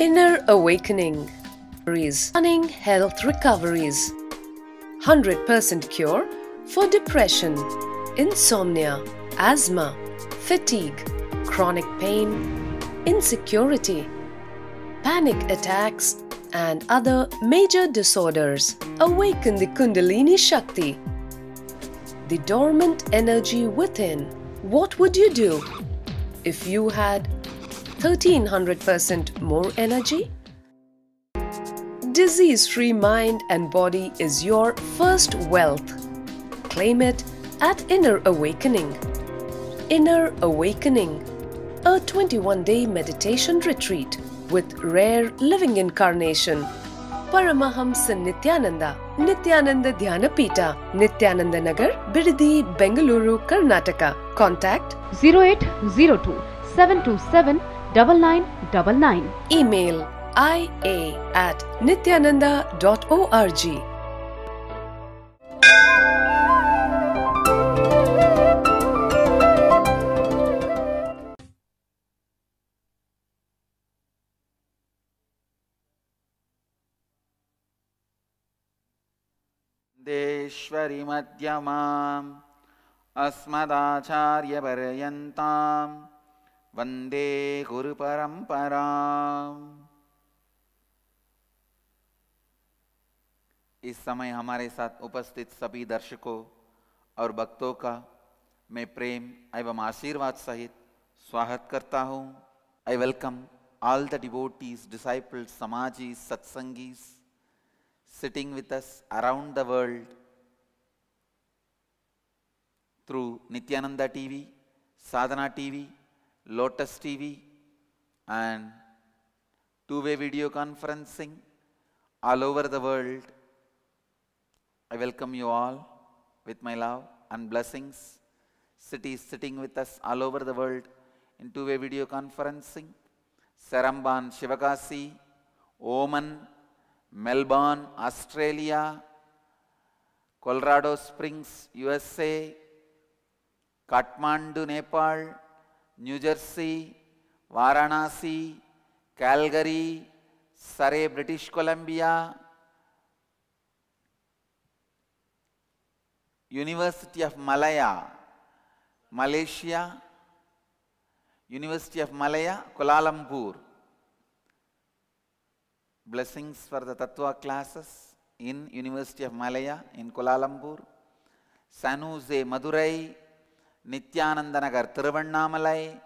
Inner awakening. Stunning health recoveries. 100% cure for depression, insomnia, asthma, fatigue, chronic pain, insecurity, panic attacks, and other major disorders. Awaken the Kundalini Shakti, the dormant energy within. What would you do if you had 1300% more energy? Disease-free mind and body is your first wealth. Claim it at Inner Awakening. Inner Awakening, a 21-day meditation retreat with rare living incarnation, Paramahamsa Nithyananda, Nithyananda Dhyanapita, Nithyananda Nagar, Bidadi, Bengaluru, Karnataka. Contact 0802 727 9999. Email ia@nithyananda.org. देश्वरी मध्यमाम् अस्मदाचार्यपर्यन्ताम् वन्दे गुरुपरम्पराम्। इस समय हमारे साथ उपस्थित सभी दर्शकों और भक्तों का मैं प्रेम एवं आशीर्वाद सहित स्वागत करता हूँ। I welcome all the devotees, disciples, samajis, satsangis sitting with us around the world through Nithyananda TV, Sadhana TV, Lotus TV, and two-way video conferencing all over the world. I welcome you all with my love and blessings. Cities sitting with us all over the world in two-way video conferencing. Saramban, Shivakasi, Oman, Melbourne, Australia, Colorado Springs, USA, Kathmandu, Nepal, New Jersey, Varanasi, Calgary, Surrey, British Columbia, University of Malaya, Malaysia, University of Malaya, Kuala Lumpur. Blessings for the Tattva classes in University of Malaya in Kuala Lumpur. San Jose, Madurai, Nithyananda Nagar, Tiruvannamalai,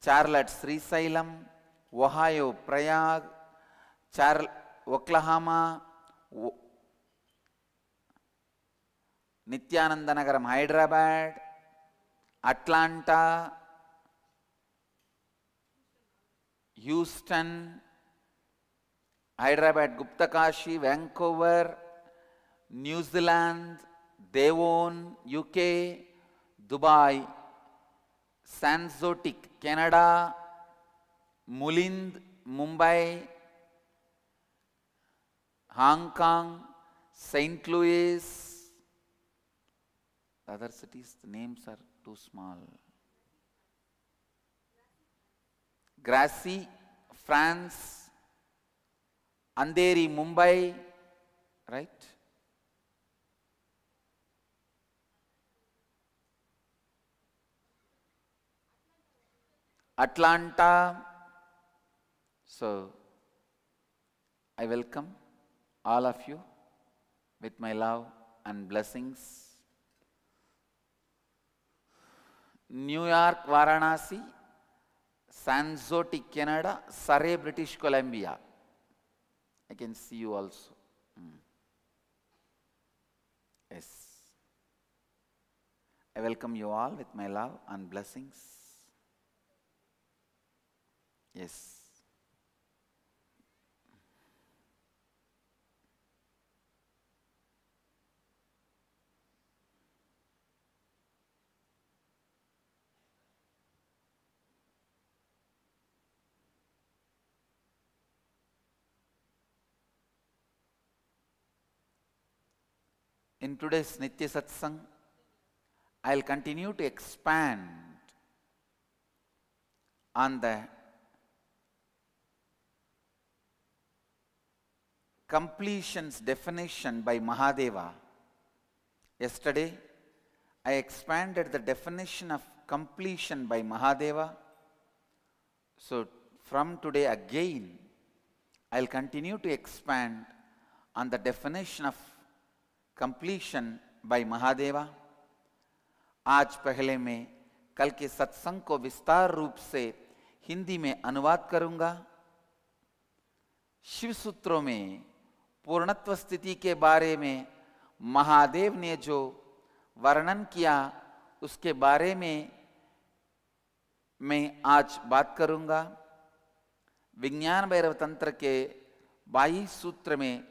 Charlotte, Srisailam, Ohio, Prayag, Oklahoma, Nithyananda Nagaram, Hyderabad, Atlanta, Houston, Hyderabad, Guptakashi, Vancouver, New Zealand, Devon, UK, Dubai, Sanzotic, Canada, Mulind, Mumbai, Hong Kong, St. Louis. The other cities, the names are too small. Grassy, France, Andheri, Mumbai, right? Atlanta. So, I welcome all of you with my love and blessings. New York, Varanasi, San Jose, Canada, Surrey, British Columbia. I can see you also. Yes. I welcome you all with my love and blessings. Yes. In today's Nithya Satsangh, I'll continue to expand on the completion's definition by Mahadeva. Yesterday, I expanded the definition of completion by Mahadeva. So from today again, I'll continue to expand on the definition of completion by Mahadeva. आज पहले मैं कल के सत्संग को विस्तार रूप से हिंदी में अनुवाद करूंगा। शिव सूत्रों में पूर्णत्व स्थिति के बारे में महादेव ने जो वर्णन किया उसके बारे में मैं आज बात करूंगा। विज्ञान भैरव तंत्र के 22 सूत्र में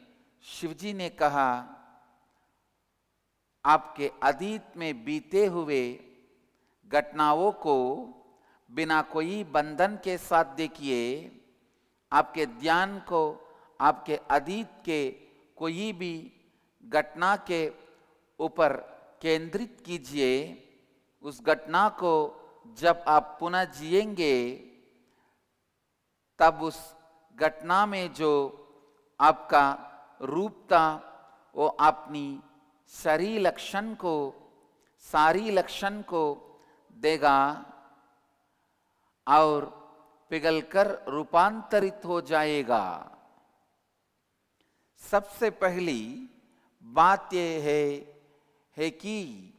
शिवजी ने कहा, आपके अतीत में बीते हुए घटनाओं को बिना कोई बंधन के साथ देखिए, आपके ध्यान को आपके अतीत के कोई भी घटना के ऊपर केंद्रित कीजिए। उस घटना को जब आप पुनः जिएंगे तब उस घटना में जो आपका रूप था वो अपनी सारी लक्षण को देगा और पिघलकर रूपांतरित हो जाएगा। सबसे पहली बात यह है कि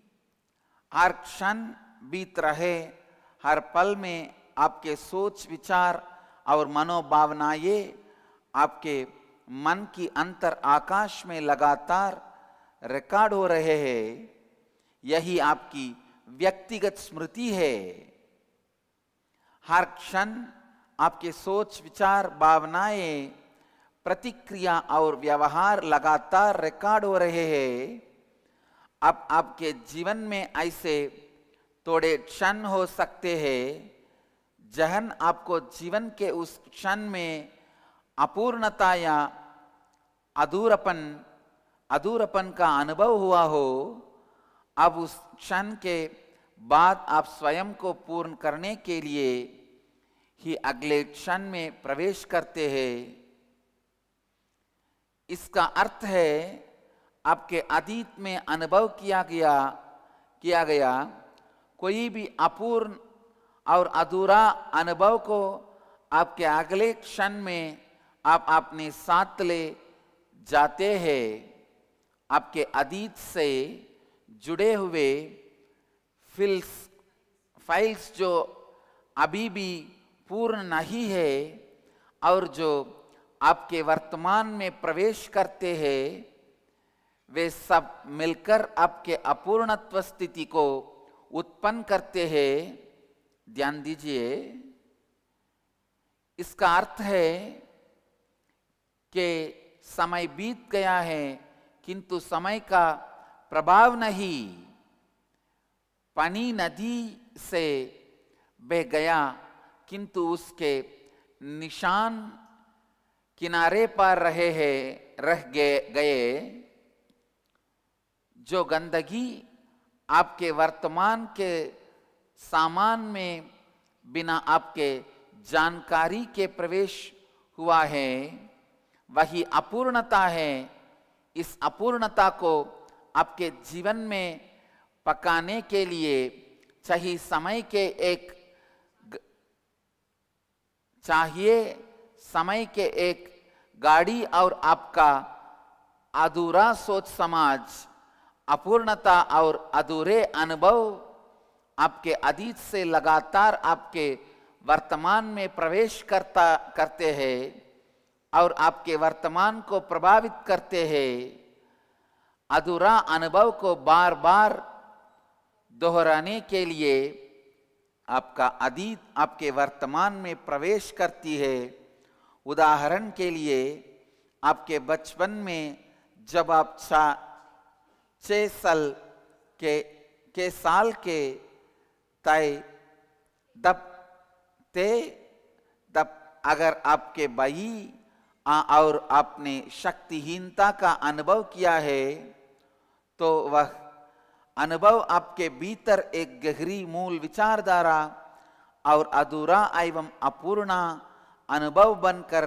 हर क्षण बीत रहे हर पल में आपके सोच विचार और मनोभावनाएं आपके मन की अंतर आकाश में लगातार रिकॉर्ड हो रहे हैं। यही आपकी व्यक्तिगत स्मृति है। हर क्षण आपके सोच विचार भावनाएं प्रतिक्रिया और व्यवहार लगातार रिकॉर्ड हो रहे हैं। अब आपके जीवन में ऐसे थोड़े क्षण हो सकते हैं जहन आपको जीवन के उस क्षण में अपूर्णता या अधूरापन का अनुभव हुआ हो। अब उस क्षण के बाद आप स्वयं को पूर्ण करने के लिए ही अगले क्षण में प्रवेश करते हैं। इसका अर्थ है आपके अतीत में अनुभव किया गया कोई भी अपूर्ण और अधूरा अनुभव को आपके अगले क्षण में आप अपने साथ ले जाते हैं। आपके अतीत से जुड़े हुए फाइल्स जो अभी भी पूर्ण नहीं है और जो आपके वर्तमान में प्रवेश करते हैं, वे सब मिलकर आपके अपूर्णत्व स्थिति को उत्पन्न करते हैं। ध्यान दीजिए, इसका अर्थ है कि समय बीत गया है किंतु समय का प्रभाव नहीं। पानी नदी से बह गया किंतु उसके निशान किनारे पर रह गए। जो गंदगी आपके वर्तमान के सामान में बिना आपके जानकारी के प्रवेश हुआ है, वही अपूर्णता है। इस अपूर्णता को आपके जीवन में पकाने के लिए चाहिए समय के एक गाड़ी और आपका अधूरा सोच समाज, अपूर्णता और अधूरे अनुभव आपके अतीत से लगातार आपके वर्तमान में प्रवेश करते हैं और आपके वर्तमान को प्रभावित करते हैं। अधूरा अनुभव को बार बार दोहराने के लिए आपका अतीत आपके वर्तमान में प्रवेश करती है। उदाहरण के लिए, आपके बचपन में जब आप 6 साल के तब अगर आपके भाई और आपने शक्तिहीनता का अनुभव किया है तो वह अनुभव आपके भीतर एक गहरी मूल विचारधारा और अधूरा एवं अपूर्ण अनुभव बनकर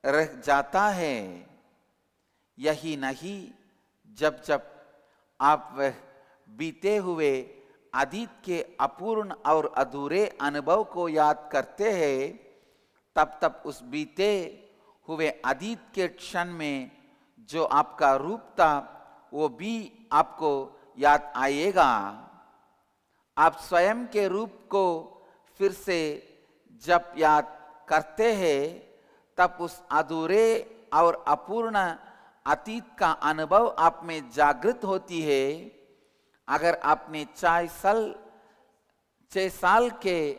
रह जाता है। यही नहीं, जब जब आप वह बीते हुए अतीत के अपूर्ण और अधूरे अनुभव को याद करते हैं, तब तब उस बीते हुए अतीत के क्षण में जो आपका रूप था वो भी आपको याद आएगा। आप स्वयं के रूप को फिर से जब याद करते हैं, तब उस अधूरे और अपूर्ण अतीत का अनुभव आप में जागृत होती है। अगर आपने 6 साल के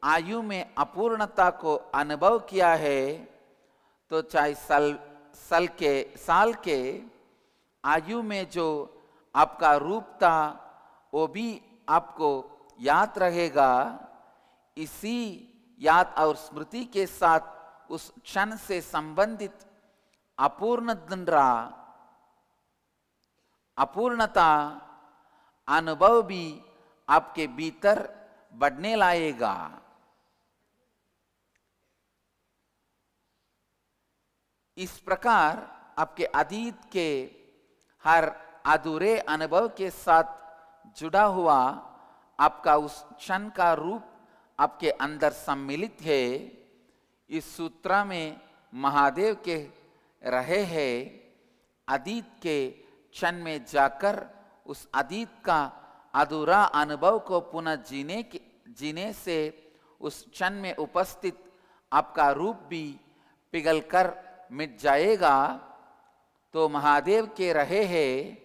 आयु में अपूर्णता को अनुभव किया है, तो 6 साल के आयु में जो आपका रूप था वो भी आपको याद रहेगा। इसी याद और स्मृति के साथ उस क्षण से संबंधित अपूर्णता अनुभव भी आपके भीतर बढ़ने लाएगा। इस प्रकार आपके अतीत के हर अधूरे अनुभव के साथ जुड़ा हुआ आपका उस क्षण का रूप आपके अंदर सम्मिलित है। इस सूत्र में महादेव के रहे हैं, अतीत के क्षण में जाकर उस अतीत का अधूरा अनुभव को पुनः जीने से उस क्षण में उपस्थित आपका रूप भी पिघलकर मिट जाएगा। तो महादेव के रहे हैं,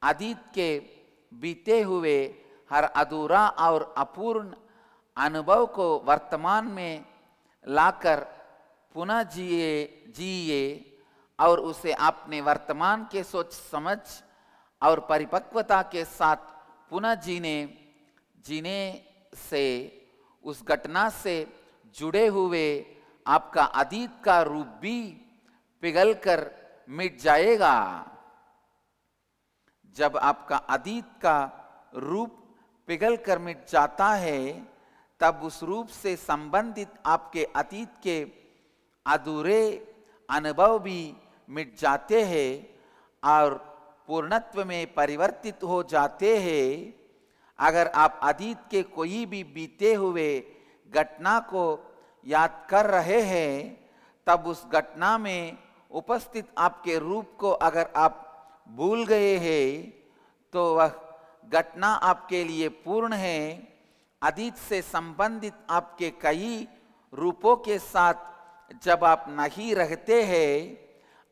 अतीत के बीते हुए हर अधूरा और अपूर्ण अनुभव को वर्तमान में लाकर पुनः जिए और उसे अपने वर्तमान के सोच समझ और परिपक्वता के साथ पुनः जीने से उस घटना से जुड़े हुए आपका अतीत का रूप भी पिघलकर मिट जाएगा। जब आपका अतीत का रूप पिघलकर मिट जाता है, तब उस रूप से संबंधित आपके अतीत के अधूरे अनुभव भी मिट जाते हैं और पूर्णत्व में परिवर्तित हो जाते हैं। अगर आप अतीत के कोई भी बीते हुए घटना को याद कर रहे हैं, तब उस घटना में उपस्थित आपके रूप को अगर आप भूल गए हैं, तो वह घटना आपके लिए पूर्ण है। अतीत से संबंधित आपके कई रूपों के साथ जब आप नहीं रहते हैं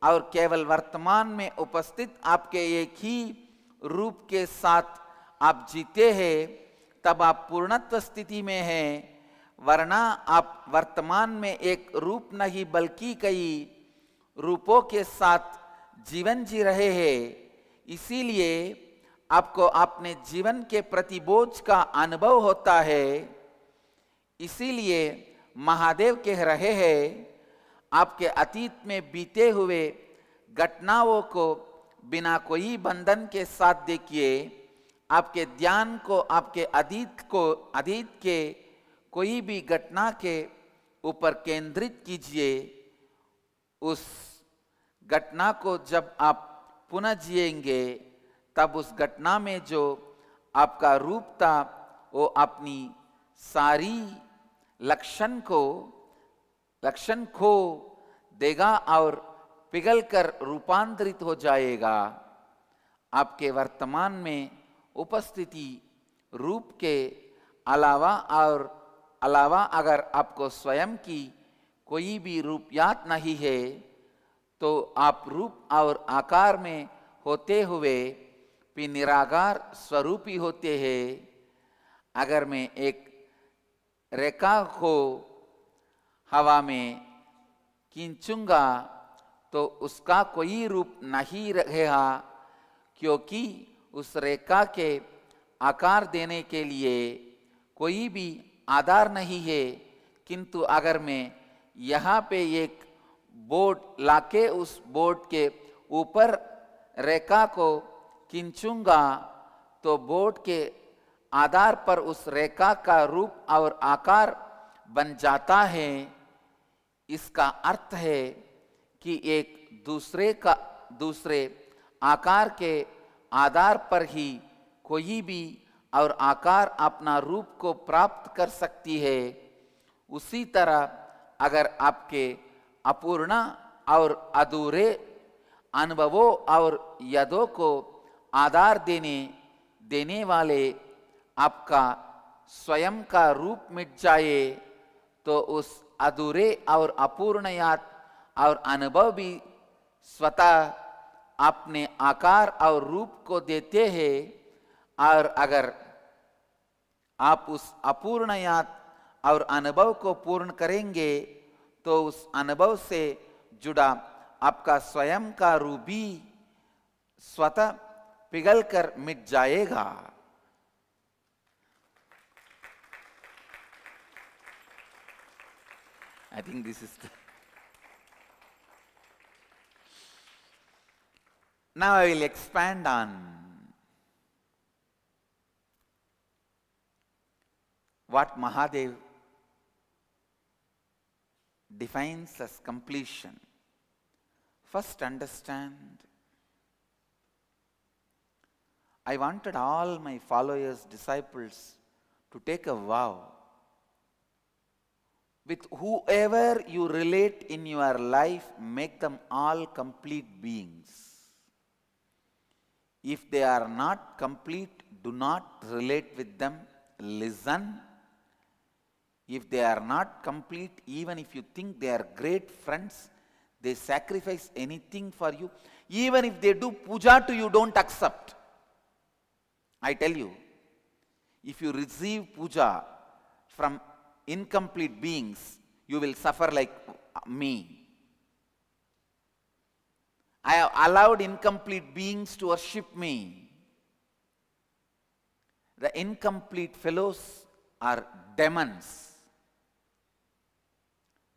और केवल वर्तमान में उपस्थित आपके एक ही रूप के साथ आप जीते हैं, तब आप पूर्णत्व स्थिति में हैं। वरना आप वर्तमान में एक रूप नहीं बल्कि कई रूपों के साथ जीवन जी रहे हैं। इसीलिए आपको अपने जीवन के प्रति बोझ का अनुभव होता है। इसीलिए महादेव कह रहे हैं, आपके अतीत में बीते हुए घटनाओं को बिना कोई बंधन के साथ देखिए। आपके ध्यान को आपके अतीत के कोई भी घटना के ऊपर केंद्रित कीजिए। उस घटना को जब आप पुनः जिएंगे, तब उस घटना में जो आपका रूप था वो अपनी सारी लक्षण खो देगा और पिघलकर रूपांतरित हो जाएगा। आपके वर्तमान में उपस्थिति रूप के अलावा अगर आपको स्वयं की कोई भी रूप याद नहीं है, तो आप रूप और आकार में होते हुए भी निराकार स्वरूपी होते हैं। अगर मैं एक रेखा को हवा में खींचूंगा तो उसका कोई रूप नहीं रहेगा, क्योंकि उस रेखा के आकार देने के लिए कोई भी आधार नहीं है। किंतु अगर मैं यहाँ पे एक बोर्ड लाके उस बोर्ड के ऊपर रेखा को खींचूंगा, तो बोर्ड के आधार पर उस रेखा का रूप और आकार बन जाता है। इसका अर्थ है कि एक दूसरे का दूसरे आकार के आधार पर ही कोई भी और आकार अपना रूप को प्राप्त कर सकती है, उसी तरह अगर आपके अपूर्ण और अधूरे अनुभवों और यादों को आधार देने वाले आपका स्वयं का रूप मिट जाए, तो उस अधूरे और अपूर्ण याद और अनुभव भी स्वतः अपने आकार और रूप को देते हैं। और अगर आप उस अपूर्ण याद और अनुभव को पूर्ण करेंगे, तो उस अनुभव से जुड़ा आपका स्वयं का रूप भी स्वतः पिघलकर मिट जाएगा। I think this is now I will expand on what Mahadeva defines as completion. First, understand, I wanted all my followers, disciples to take a vow with whoever you relate in your life, make them all complete beings. If they are not complete, do not relate with them, listen. If they are not complete, even if you think they are great friends, they sacrifice anything for you. Even if they do puja to you, don't accept. I tell you, if you receive puja from incomplete beings, you will suffer like me. I have allowed incomplete beings to worship me. The incomplete fellows are demons.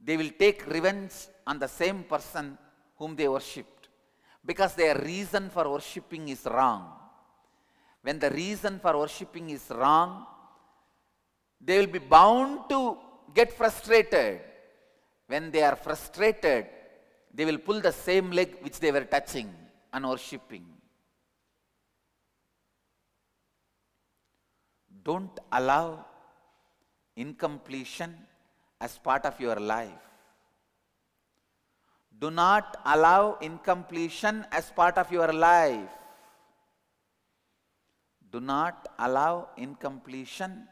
They will take revenge on the same person whom they worshipped, because their reason for worshipping is wrong. When the reason for worshipping is wrong, they will be bound to get frustrated. When they are frustrated, they will pull the same leg which they were touching and worshipping. Don't allow incompletion as part of your life. Do not allow incompletion as part of your life. Do not allow incompletion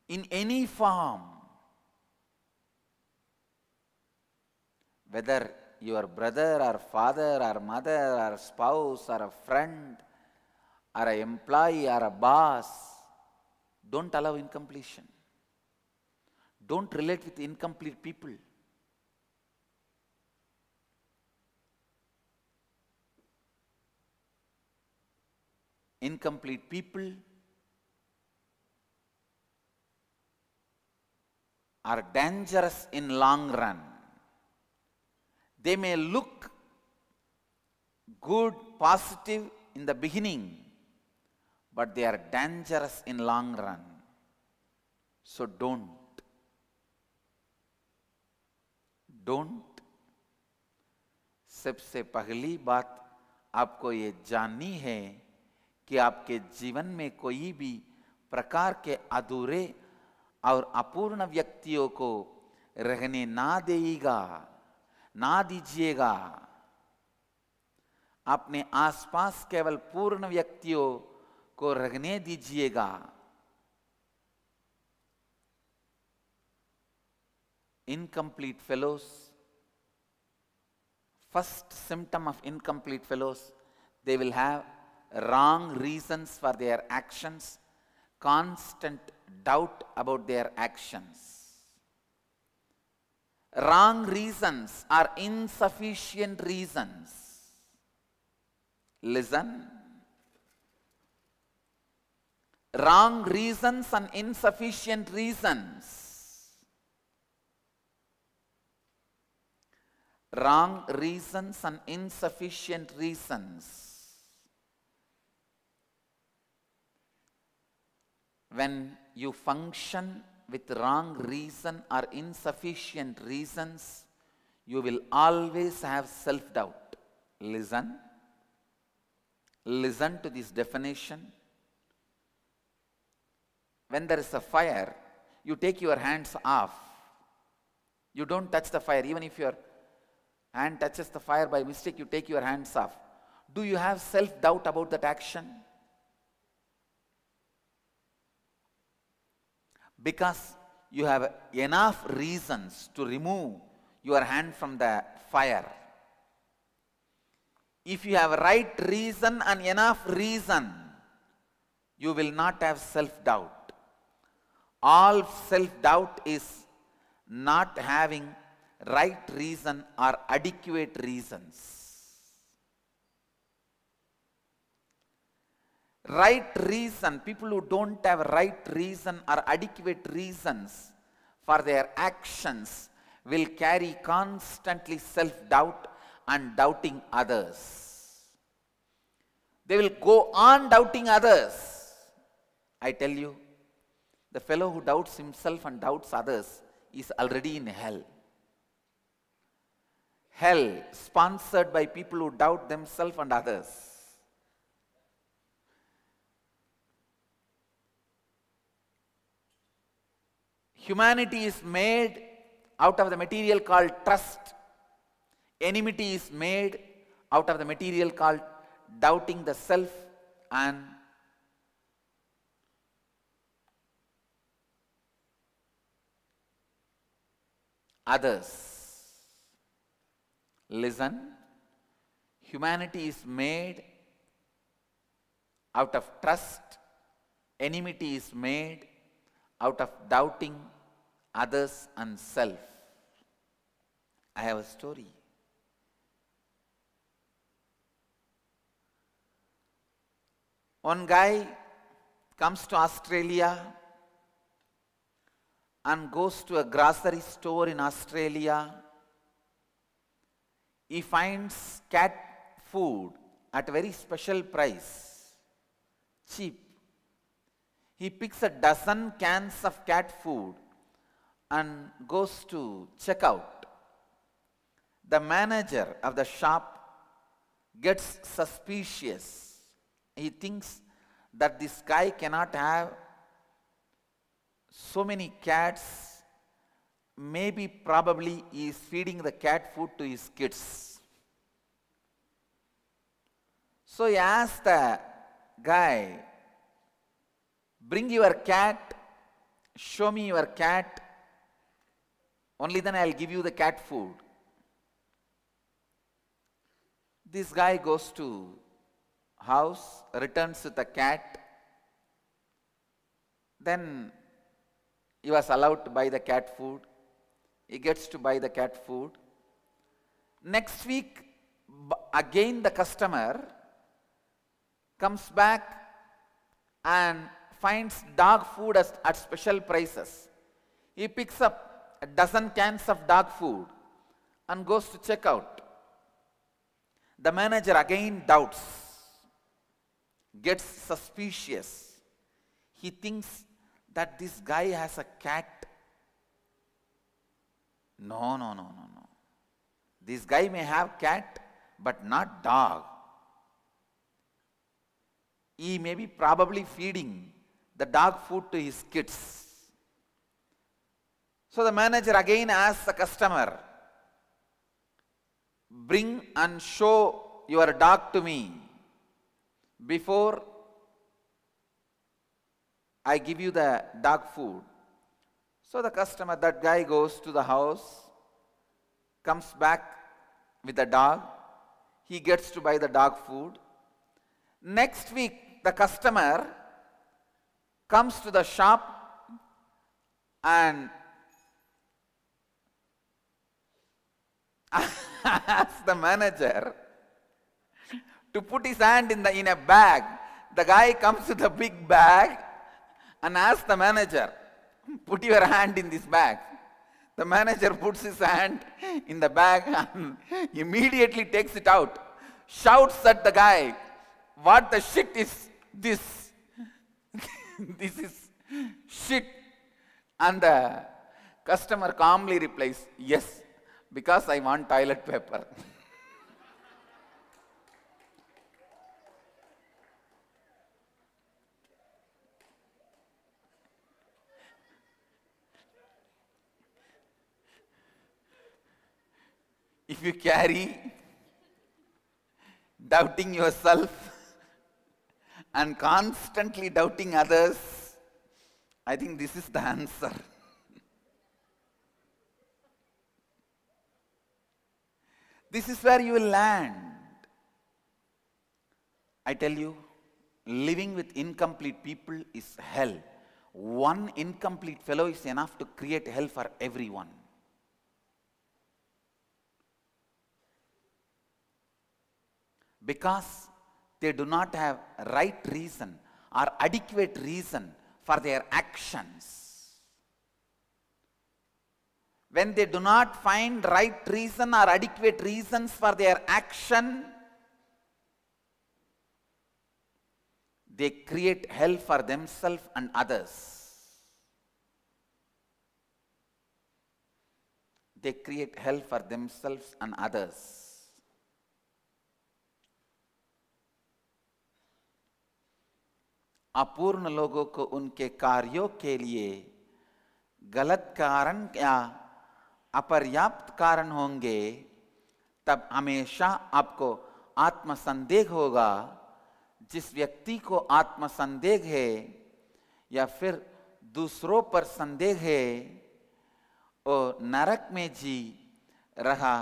in any form, whether your brother or father or mother or spouse or a friend or an employee or a boss. Don't allow incompletion. Don't relate with incomplete people. Incomplete people are dangerous in long run. They may look good, positive in the beginning, but they are dangerous in long run. So don't. सबसे पहली बात आपको ये जाननी है कि आपके जीवन में कोई भी प्रकार के अधूरे और अपूर्ण व्यक्तियों को रहने ना दीजिएगा। अपने आसपास केवल पूर्ण व्यक्तियों को रहने दीजिएगा। Incomplete fellows, first symptom of incomplete fellows, they will have wrong reasons for their actions, constant doubt about their actions. Wrong reasons are insufficient reasons. Listen. Wrong reasons and insufficient reasons. Wrong reasons and insufficient reasons. When you function with wrong reason or insufficient reasons, you will always have self-doubt. Listen. Listen to this definition. When there is a fire, you take your hands off. You don't touch the fire. Even if your hand touches the fire by mistake, you take your hands off. Do you have self-doubt about that action? Because you have enough reasons to remove your hand from the fire. If you have right reason and enough reason, you will not have self-doubt. All self-doubt is not having right reason or adequate reasons. Right reason, people who don't have right reason or adequate reasons for their actions will carry constantly self-doubt and doubting others. They will go on doubting others. I tell you, the fellow who doubts himself and doubts others is already in hell. Hell sponsored by people who doubt themselves and others. Humanity is made out of the material called trust. Enmity is made out of the material called doubting the self and others. Listen, humanity is made out of trust. Enmity is made out of doubting others and self. I have a story. One guy comes to Australia and goes to a grocery store in Australia. He finds cat food at a very special price, cheap. He picks a dozen cans of cat food and goes to check out. The manager of the shop gets suspicious. He thinks that this guy cannot have so many cats. Maybe probably he is feeding the cat food to his kids. So he asks the guy, bring your cat, show me your cat, only then I'll give you the cat food. This guy goes to house, returns with the cat. Then he was allowed to buy the cat food. He gets to buy the cat food. Next week, again the customer comes back and finds dog food at special prices. He picks up a dozen cans of dog food and goes to check out. The manager again doubts, gets suspicious. He thinks that this guy has a cat. No. This guy may have cat, but not dog. He may be probably feeding the dog food to his kids. So the manager again asks the customer, bring and show your dog to me before I give you the dog food. So the customer, that guy goes to the house, comes back with the dog. He gets to buy the dog food. Next week, the customer comes to the shop and asks the manager to put his hand in a bag. The guy comes with a big bag and asks the manager, put your hand in this bag. The manager puts his hand in the bag and immediately takes it out, shouts at the guy, what the shit is this? This is shit. And the customer calmly replies, yes, because I want toilet paper. If you carry doubting yourself and constantly doubting others, I think this is the answer. This is where you will land. I tell you, living with incomplete people is hell. One incomplete fellow is enough to create hell for everyone. Because they do not have right reason or adequate reason for their actions. When they do not find right reason or adequate reasons for their action, they create hell for themselves and others. They create hell for themselves and others. अपूर्ण लोगों को उनके कार्यों के लिए गलत कारण या अपर्याप्त कारण होंगे, तब हमेशा आपको आत्मसंदेह होगा. जिस व्यक्ति को आत्मसंदेह है या फिर दूसरों पर संदेह है, वो नरक में जी रहा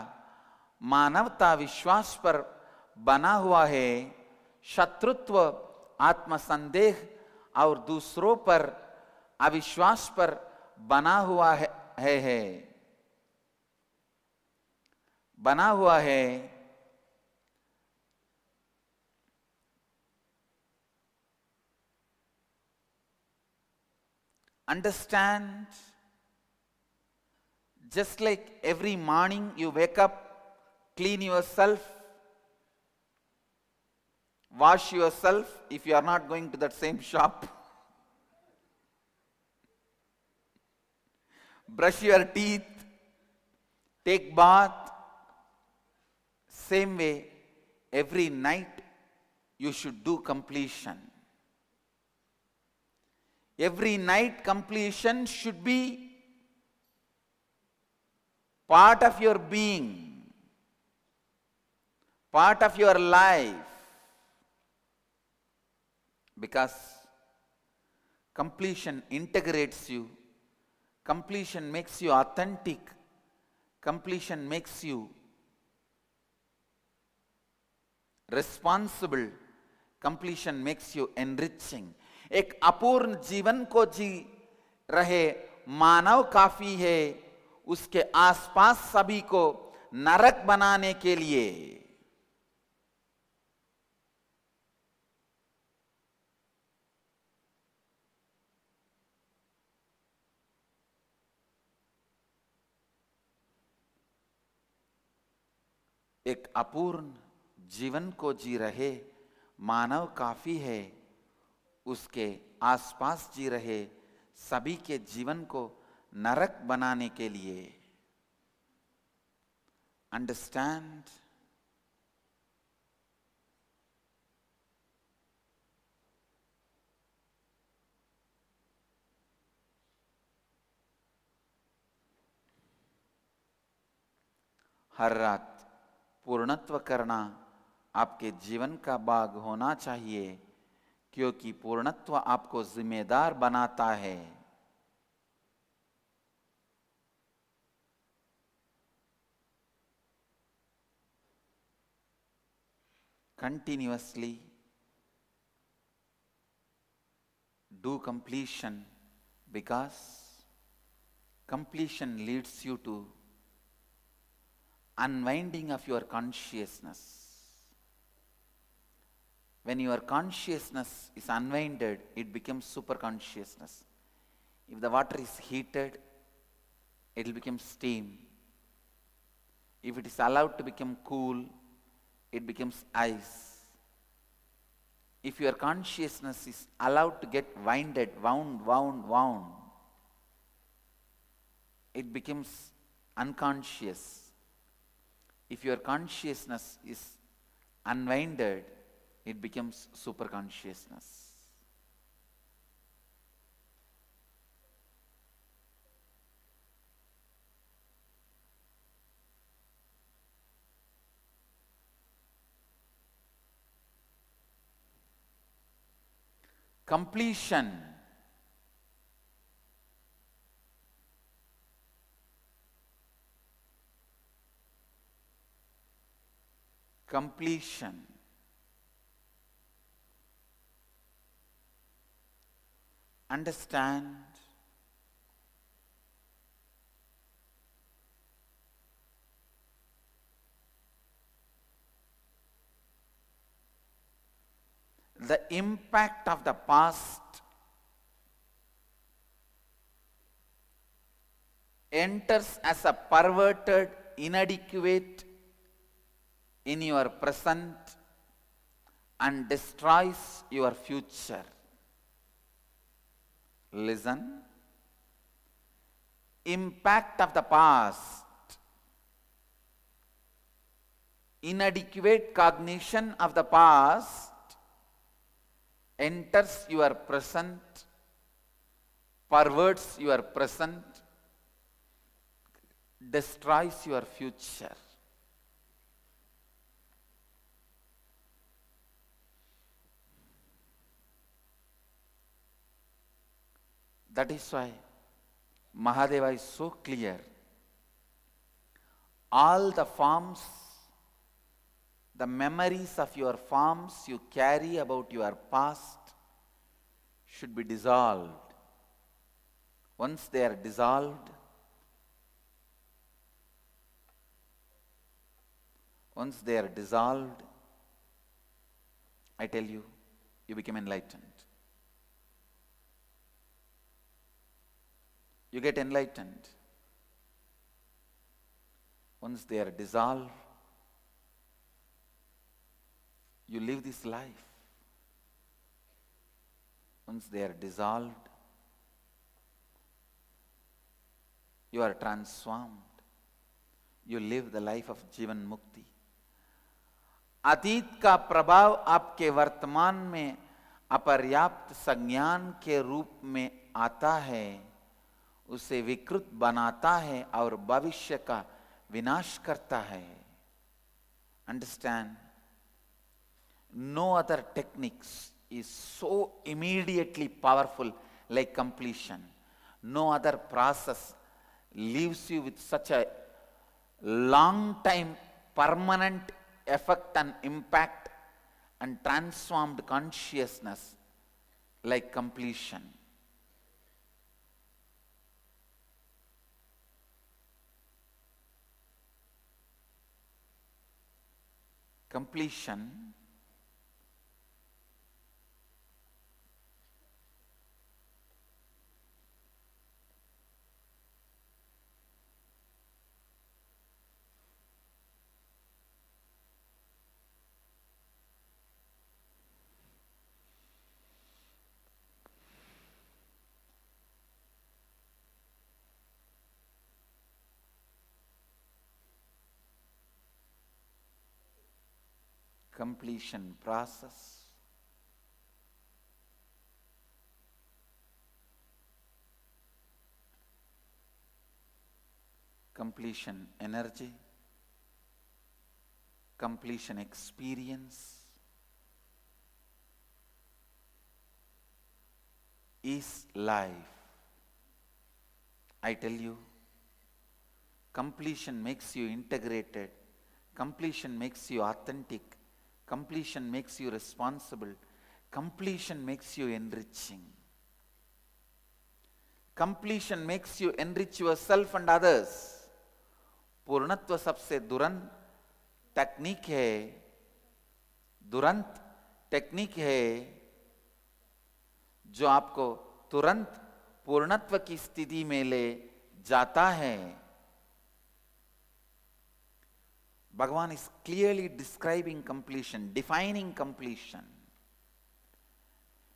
मानवता विश्वास पर बना हुआ है. शत्रुत्व आत्मसंदेह और दूसरों पर अविश्वास पर बना हुआ है बना हुआ है. Understand, just like every morning you wake up, clean yourself, wash yourself if you are not going to that same shop, brush your teeth, take bath. Same way, every night you should do completion. Every night completion should be part of your being, part of your life. Because completion integrates you, completion makes you authentic, completion makes you responsible, completion makes you enriching. एक अपूर्ण जीवन को जी रहे मानव काफी है उसके आसपास सभी को नरक बनाने के लिए. एक अपूर्ण जीवन को जी रहे मानव काफी है उसके आसपास जी रहे सभी के जीवन को नरक बनाने के लिए. अंडरस्टैंड, हर रात पूर्णत्व करना आपके जीवन का भाग होना चाहिए, क्योंकि पूर्णत्व आपको जिम्मेदार बनाता है. Continuously do completion, because completion leads you to unwinding of your consciousness. When your consciousness is unwinded, it becomes super consciousness. If the water is heated, it will become steam. If it is allowed to become cool, it becomes ice. If your consciousness is allowed to get winded, wound, it becomes unconscious. If your consciousness is unwinded, it becomes superconsciousness. Completion. Completion. Understand the impact of the past enters as a perverted, inadequate in your present and destroys your future. Listen. Impact of the past, inadequate cognition of the past enters your present, perverts your present, destroys your future. That is why Mahadeva is so clear. All the forms, the memories of your forms you carry about your past should be dissolved. Once they are dissolved, I tell you, you become enlightened. You get enlightened. Once they are dissolved, you live this life. Once they are dissolved, you are transformed. You live the life of Jivan Mukti. अतीत का प्रभाव आपके वर्तमान में अपर्याप्त संज्ञान के रूप में आता है, उसे विकृत बनाता है और भविष्य का विनाश करता है. Understand? No other techniques is so immediately powerful like completion. No other process leaves you with such a long time permanent effect and impact and transformed consciousness like completion. Completion completion process, completion energy, completion experience is life. I tell you, completion makes you integrated, completion makes you authentic, completion makes you responsible, completion makes you enriching. Completion makes you enrich yourself and others. पूर्णत्व सबसे दुरंत technique है जो आपको तुरंत पूर्णत्व की स्थिति में ले जाता है. Bhagavan is clearly describing completion, defining completion.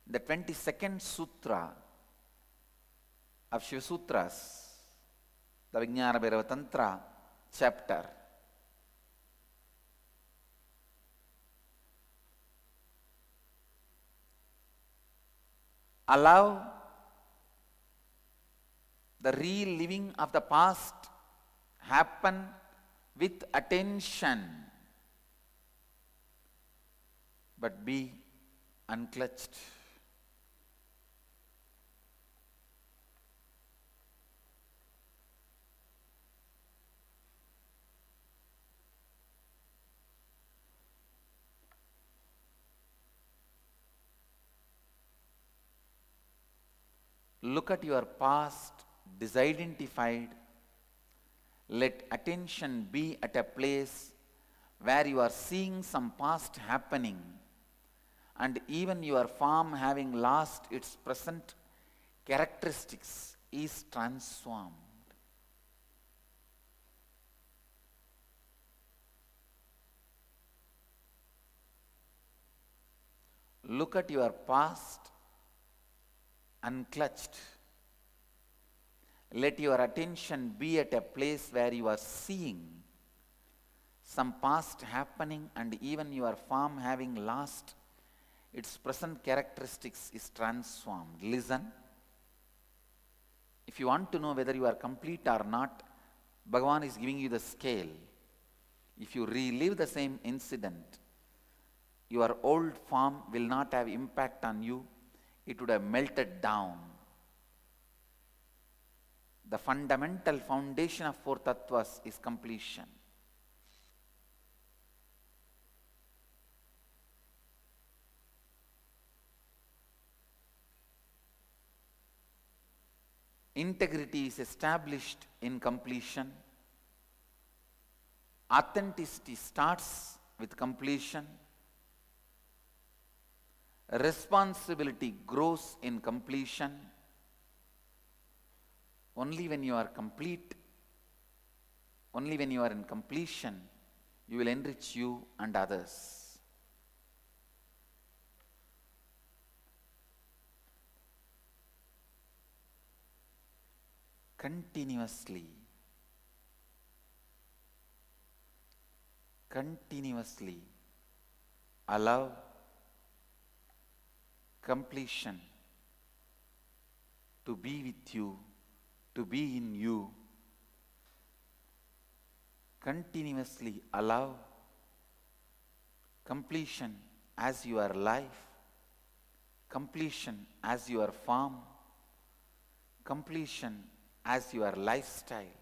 The 22nd sutra of Shiva Sutras, the Vijnana Bhairava Tantra chapter. Allow the reliving of the past happen with attention, but be unclutched. Look at your past disidentified. Let attention be at a place where you are seeing some past happening, and even your form having lost its present characteristics is transformed. Look at your past unclutched. Let your attention be at a place where you are seeing some past happening, and even your form having lost its present characteristics is transformed. Listen. If you want to know whether you are complete or not, Bhagavan is giving you the scale. If you relive the same incident, your old form will not have impact on you. It would have melted down. The fundamental foundation of four tattvas is completion. Integrity is established in completion. Authenticity starts with completion. Responsibility grows in completion. Only when you are complete, only when you are in completion, you will enrich you and others. Continuously allow completion to be with you, to be in you. Continuously allow completion as your life, completion as your form, completion as your lifestyle.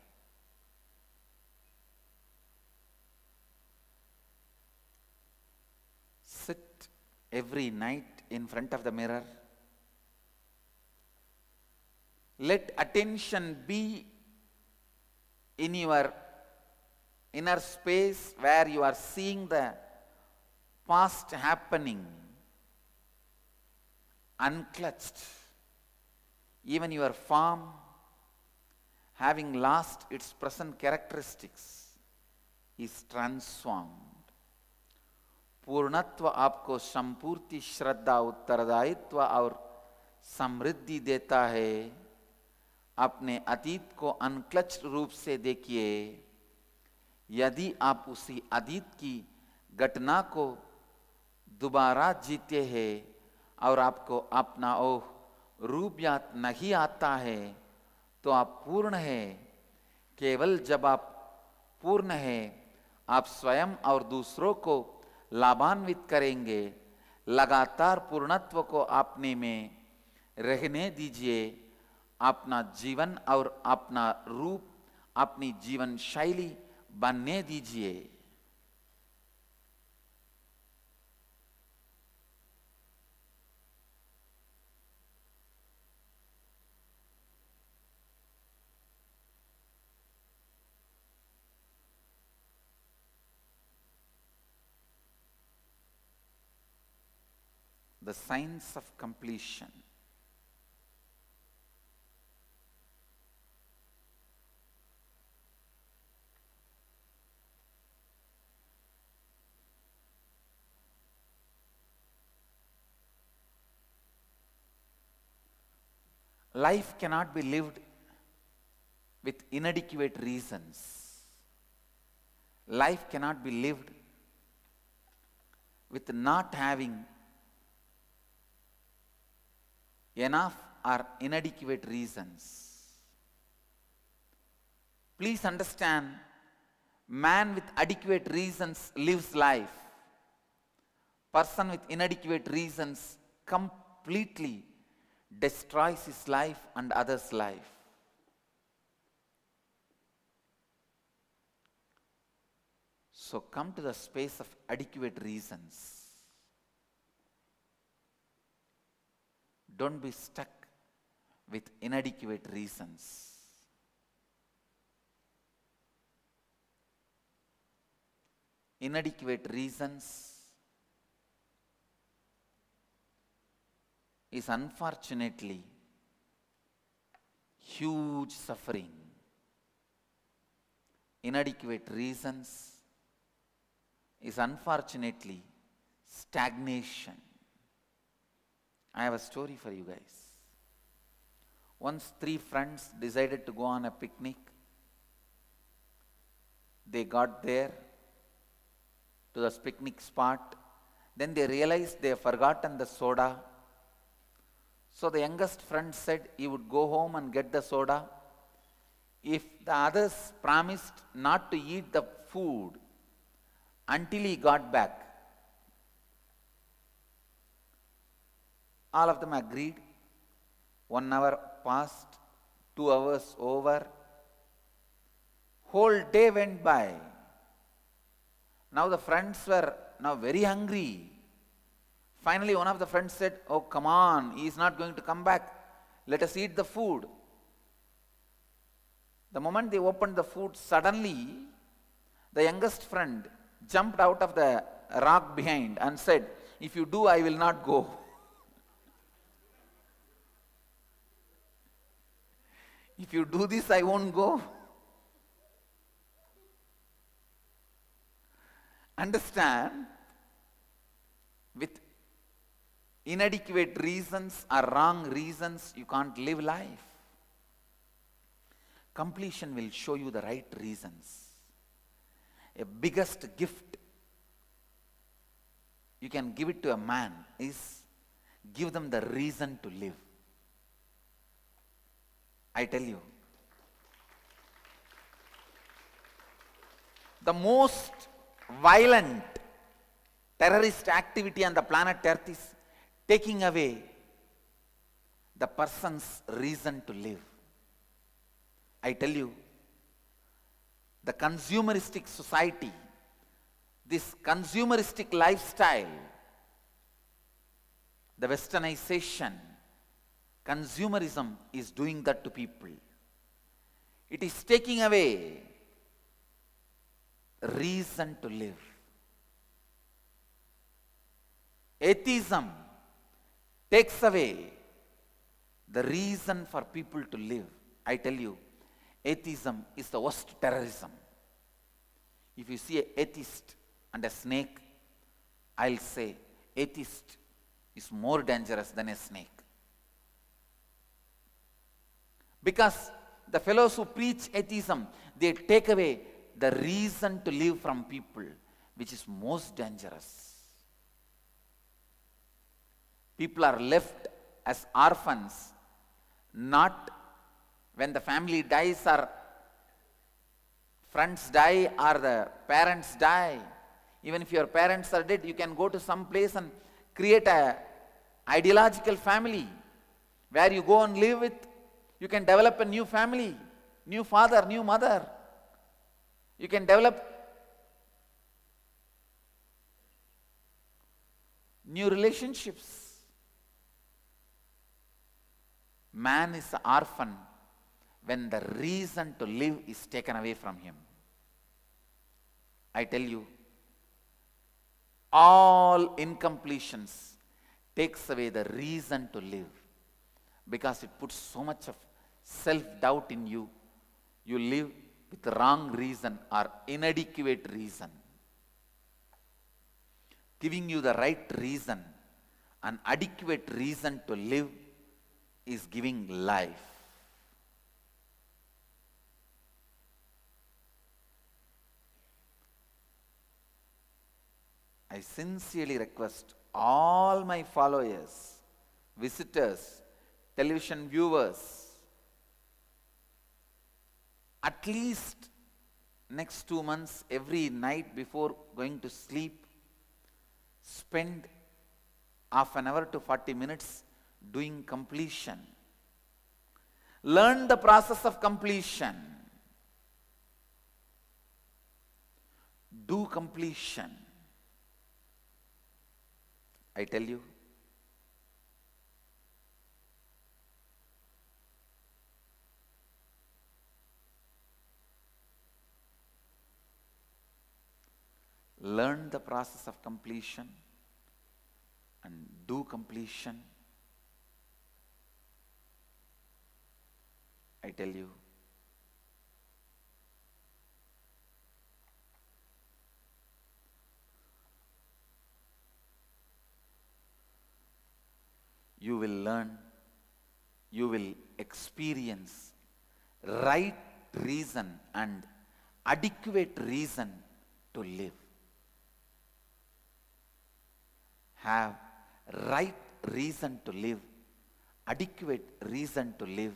Sit every night in front of the mirror. Let attention be in your inner space where you are seeing the past happening, unclutched. Even your form having lost its present characteristics is transformed. पूर्णत्व आपको संपूर्ति श्रद्धा उत्तरदायित्व और समृद्धि देता है। अपने अतीत को अनक्लच्ड रूप से देखिए। यदि आप उसी अतीत की घटना को दोबारा जीते हैं और आपको अपना रूप याद नहीं आता है, तो आप पूर्ण है। केवल जब आप पूर्ण है, आप स्वयं और दूसरों को लाभान्वित करेंगे। लगातार पूर्णत्व को अपने में रहने दीजिए। अपना जीवन और अपना रूप, अपनी जीवन शैली बनने दीजिए। The science of completion. Life cannot be lived with inadequate reasons. Life cannot be lived with not having enough or inadequate reasons. Please understand, man with adequate reasons lives life. Person with inadequate reasons completely destroys his life and others' life. So come to the space of adequate reasons. Don't be stuck with inadequate reasons. Inadequate reasons is unfortunately huge suffering. Inadequate reasons is unfortunately stagnation. I have a story for you guys. Once 3 friends decided to go on a picnic. They got there to the picnic spot. Then they realized they have forgotten the soda. So the youngest friend said he would go home and get the soda if the others promised not to eat the food until he got back. All of them agreed. 1 hour passed, 2 hours over. Whole day went by. Now the friends were now very hungry. Finally one of the friends said, "Oh, come on, he is not going to come back. Let us eat the food." The moment they opened the food, suddenly the youngest friend jumped out of the rock behind and said, "If you do, I will not go." If you do this, I won't go. Understand, with inadequate reasons or wrong reasons, you can't live life. Completion will show you the right reasons. A biggest gift you can give it to a man is give them the reason to live. I tell you, the most violent terrorist activity on the planet Earth is taking away the person's reason to live. I tell you, the consumeristic society, this consumeristic lifestyle, the westernization, consumerism is doing that to people. It is taking away reason to live. Atheism takes away the reason for people to live. I tell you, atheism is the worst terrorism. If you see an atheist and a snake, I'll say atheist is more dangerous than a snake. Because the fellows who preach atheism, they take away the reason to live from people, which is most dangerous. People are left as orphans, not when the family dies or friends die or the parents die. Even if your parents are dead, you can go to some place and create a ideological family where you go and live with. You can develop a new family, new father, new mother. You can develop new relationships. Man is an orphan when the reason to live is taken away from him. I tell you, all incompletions takes away the reason to live, because it puts so much of self-doubt in you. You live with the wrong reason or inadequate reason. Giving you the right reason, an adequate reason to live, is giving life. I sincerely request all my followers, visitors, television viewers, at least next 2 months, every night before going to sleep, spend half an hour to 40 minutes doing completion. Learn the process of completion. Do completion. I tell you, learn the process of completion and do completion. I tell you, you will learn, you will experience right reason and adequate reason to live. Have right reason to live, adequate reason to live.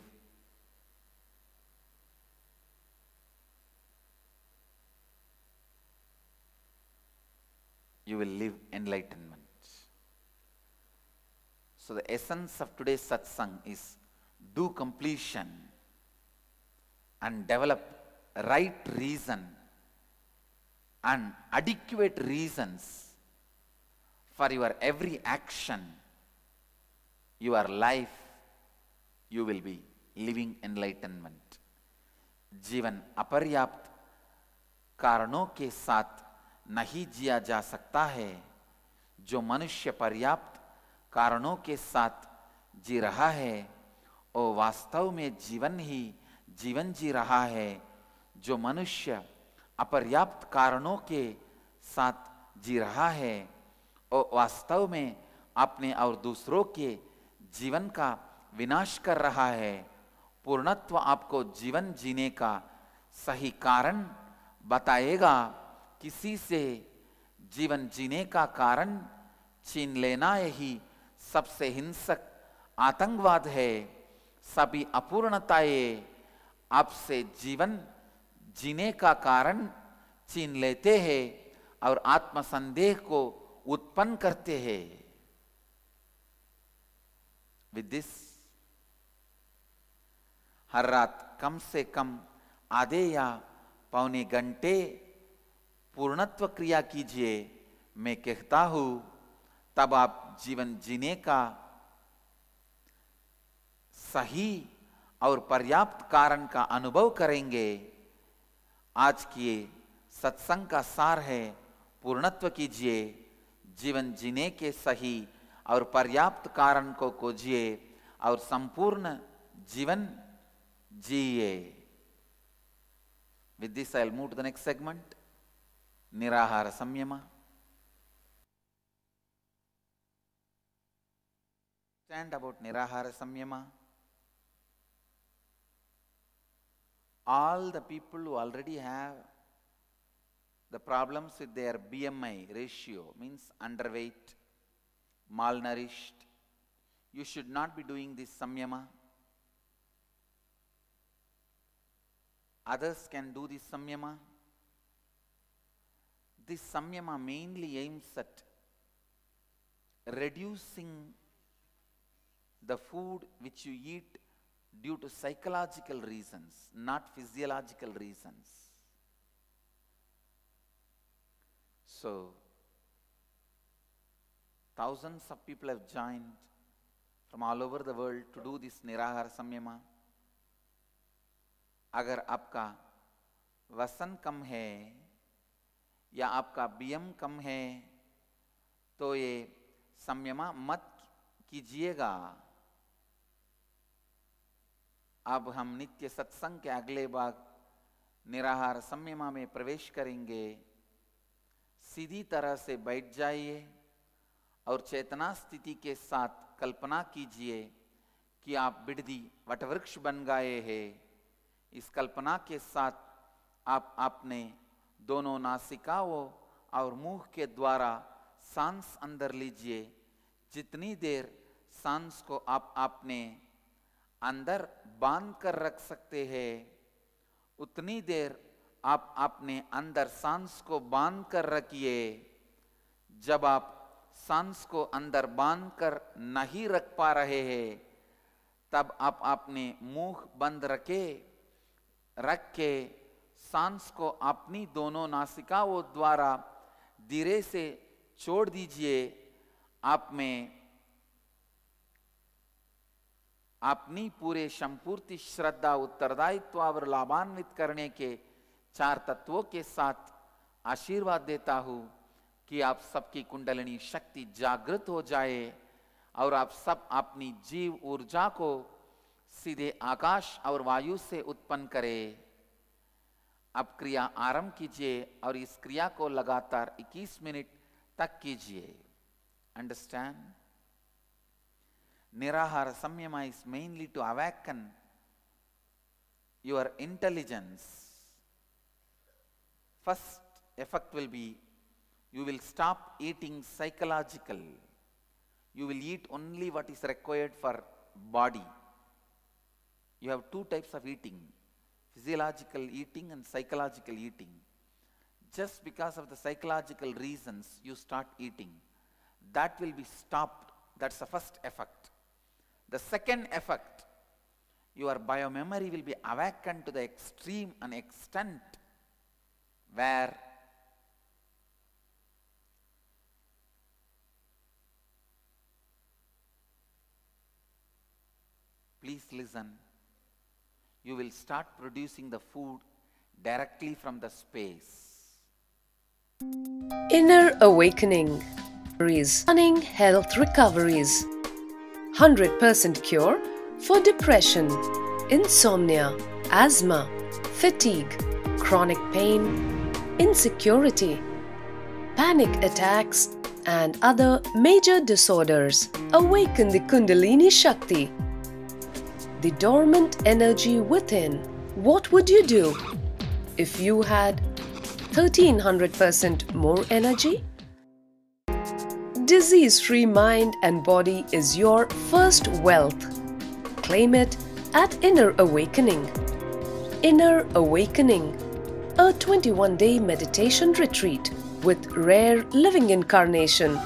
You will live enlightenment. So the essence of today's satsang is do completion and develop right reason and adequate reasons for your every action, your life. You will be living enlightenment. जीवन अपर्याप्त कारणों के साथ नहीं जिया जा सकता है। जो मनुष्य पर्याप्त कारणों के साथ जी रहा है वो वास्तव में जीवन ही जीवन जी रहा है। जो मनुष्य अपर्याप्त कारणों के साथ जी रहा है वो वास्तव में अपने और दूसरों के जीवन का विनाश कर रहा है। पूर्णत्व आपको जीवन जीने का सही कारण बताएगा। किसी से जीवन जीने का कारण छीन लेना यही सबसे हिंसक आतंकवाद है। सभी अपूर्णताएं आपसे जीवन जीने का कारण छीन लेते हैं और आत्मसंदेह को उत्पन्न करते हैं। With this, हर रात कम से कम आधे या पौने घंटे पूर्णत्व क्रिया कीजिए। मैं कहता हूं तब आप जीवन जीने का सही और पर्याप्त कारण का अनुभव करेंगे। आज की सत्संग का सार है पूर्णत्व कीजिए, जीवन जीने के सही और पर्याप्त कारण को खोजिए और संपूर्ण जीवन जिए। With this, I'll move to the next segment, Nirahara Samyama. Understand about Nirahara Samyama. All the people who already have the problems with their BMI ratio, means underweight, malnourished, you should not be doing this Samyama. Others can do this Samyama. This Samyama mainly aims at reducing the food which you eat due to psychological reasons, not physiological reasons. So, thousands of people have joined from all over the world to do this Nirahara Samyama. अगर आपका वजन कम है या आपका BM कम है तो ये संयमा मत कीजिएगा। अब हम नित्य सत्संग के अगले भाग निराहार संयमा में प्रवेश करेंगे। सीधी तरह से बैठ जाइए और चेतना स्थिति के साथ कल्पना कीजिए कि आप बिड़दी वटवृक्ष बन गए हैं। इस कल्पना के साथ आप अपने दोनों नासिकाओं और मुंह के द्वारा सांस अंदर लीजिए। जितनी देर सांस को आप अपने अंदर बांध कर रख सकते हैं, उतनी देर आप अपने अंदर सांस को बांध कर रखिए। जब आप सांस को अंदर बांध कर नहीं रख पा रहे हैं, तब आप अपने मुंह बंद रख के सांस को अपनी दोनों नासिकाओं द्वारा धीरे से छोड़ दीजिए। आप में अपनी पूरे संपूर्ण श्रद्धा, उत्तरदायित्व और लाभान्वित करने के 4 तत्वों के साथ आशीर्वाद देता हूं कि आप सबकी कुंडलिनी शक्ति जागृत हो जाए और आप सब अपनी जीव ऊर्जा को सीधे आकाश और वायु से उत्पन्न करें। अब क्रिया आरंभ कीजिए और इस क्रिया को लगातार 21 मिनट तक कीजिए। Understand? Nirahara Samyama is mainly to awaken your intelligence. First effect will be, you will stop eating psychological. You will eat only what is required for body. You have 2 types of eating, physiological eating and psychological eating. Just because of the psychological reasons you start eating, that will be stopped. That's the first effect. The second effect, your biomemory will be awakened to the extreme and extent where please listen, you will start producing the food directly from the space. Inner awakening. Stunning health recoveries. 100% cure for depression, insomnia, asthma, fatigue, chronic pain, insecurity, panic attacks, and other major disorders. Awaken the Kundalini Shakti, the dormant energy within. What would you do if you had 1300% more energy? Disease-free mind and body is your first wealth. Claim it at Inner Awakening. Inner Awakening, a 21-day meditation retreat with rare living incarnation.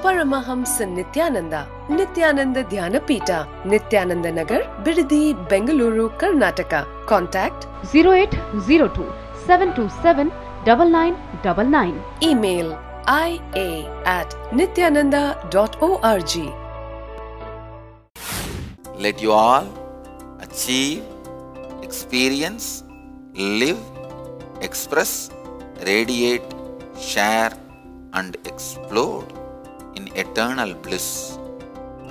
Paramahamsa Nithyananda, Nithyananda Dhyanapita, Nithyananda Nagar, Bidadi, Bengaluru, Karnataka. Contact 0802 727 9999. Email ia@nithyananda.org. Let you all achieve, experience, live, express, radiate, share and explode in eternal bliss.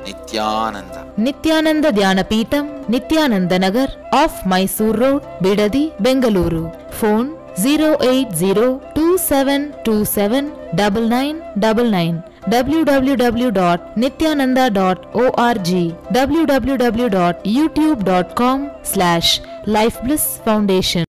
Nithyananda. Nithyananda Dhyanapitham, Nithyananda Nagar, off Mysore Road, Bidadi, Bengaluru. Phone 08027279999. www.nithyananda.org. www.youtube.com/Life Bliss Foundation.